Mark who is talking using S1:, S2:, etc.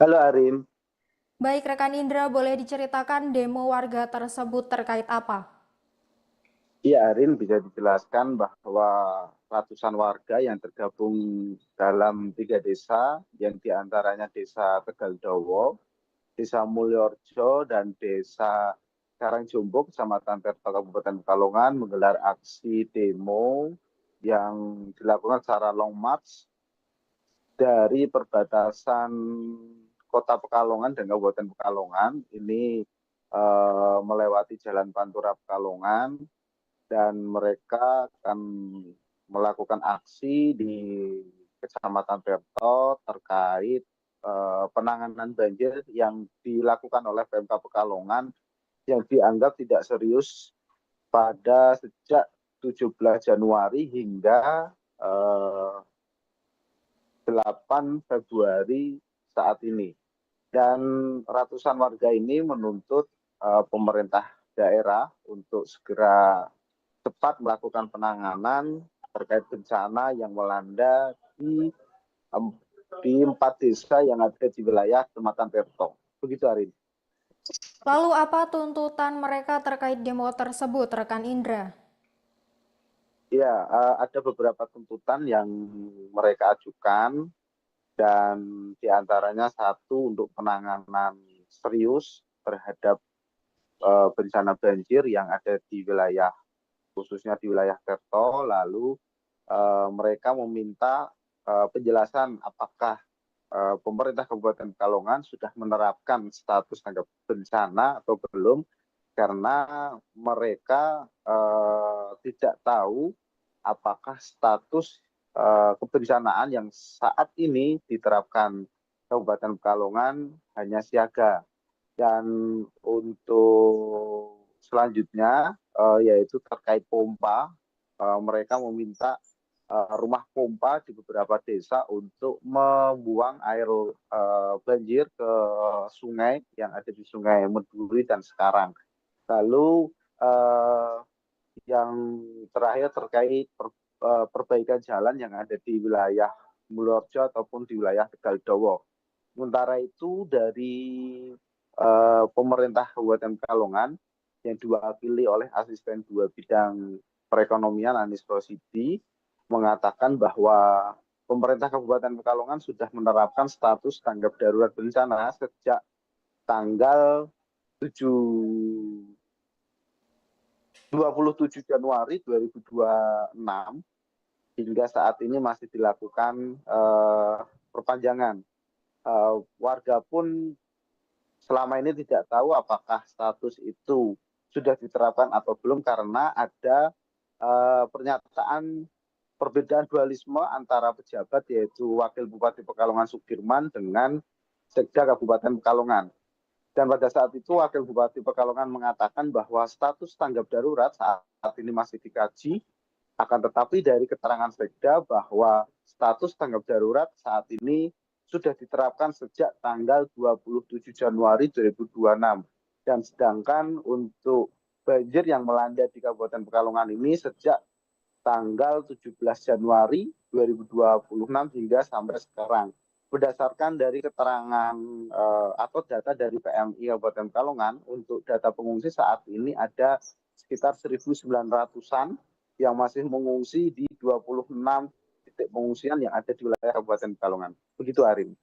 S1: Halo Arin.
S2: Baik, rekan Indra, boleh diceritakan demo warga tersebut terkait apa?
S1: Iya Arin, bisa dijelaskan bahwa ratusan warga yang tergabung dalam 3 desa, yang diantaranya Desa Tegaldowo, Desa Mulyorjo, dan Desa Karangjombo, Kecamatan Terto, Kabupaten Pekalongan, menggelar aksi demo yang dilakukan secara long march dari perbatasan Kota Pekalongan dan Kabupaten Pekalongan. Ini melewati Jalan Pantura Pekalongan, dan mereka akan melakukan aksi di Kecamatan Terto terkait penanganan banjir yang dilakukan oleh PMK Pekalongan yang dianggap tidak serius pada sejak 17 Januari hingga 8 Februari saat ini. Dan ratusan warga ini menuntut pemerintah daerah untuk segera cepat melakukan penanganan terkait bencana yang melanda di 4 desa yang ada di wilayah Kecamatan Terto. Begitu, Arin.
S2: Lalu apa tuntutan mereka terkait demo tersebut, rekan Indra?
S1: Ya, ada beberapa tuntutan yang mereka ajukan, dan diantaranya satu untuk penanganan serius terhadap bencana banjir yang ada di wilayah, khususnya di wilayah Terto. Lalu mereka meminta penjelasan apakah pemerintah Kabupaten Pekalongan sudah menerapkan status tanggap bencana atau belum, karena mereka tidak tahu apakah status kebencanaan yang saat ini diterapkan Kabupaten Pekalongan hanya siaga. Dan untuk selanjutnya yaitu terkait pompa, mereka meminta rumah pompa di beberapa desa untuk membuang air banjir ke sungai yang ada di Sungai Meduri dan Sekarang. Lalu yang terakhir terkait perbaikan jalan yang ada di wilayah Mulorjo ataupun di wilayah Tegaldowo. Sementara itu dari pemerintah Kabupaten Pekalongan yang diwakili oleh Asisten 2 Bidang Perekonomian Anis Rosidi mengatakan bahwa pemerintah Kabupaten Pekalongan sudah menerapkan status tanggap darurat bencana sejak tanggal 27 Januari 2026 hingga saat ini masih dilakukan perpanjangan. Warga pun selama ini tidak tahu apakah status itu sudah diterapkan atau belum, karena ada pernyataan perbedaan dualisme antara pejabat, yaitu Wakil Bupati Pekalongan Sukirman dengan Sekda Kabupaten Pekalongan. Dan pada saat itu Wakil Bupati Pekalongan mengatakan bahwa status tanggap darurat saat ini masih dikaji, akan tetapi dari keterangan Sekda bahwa status tanggap darurat saat ini sudah diterapkan sejak tanggal 27 Januari 2026. Dan sedangkan untuk banjir yang melanda di Kabupaten Pekalongan ini sejak tanggal 17 Januari 2026 hingga sampai sekarang. Berdasarkan dari keterangan atau data dari PMI Kabupaten Pekalongan, untuk data pengungsi saat ini ada sekitar 1.900-an yang masih mengungsi di 26 titik pengungsian yang ada di wilayah Kabupaten Pekalongan. Begitu, Arin.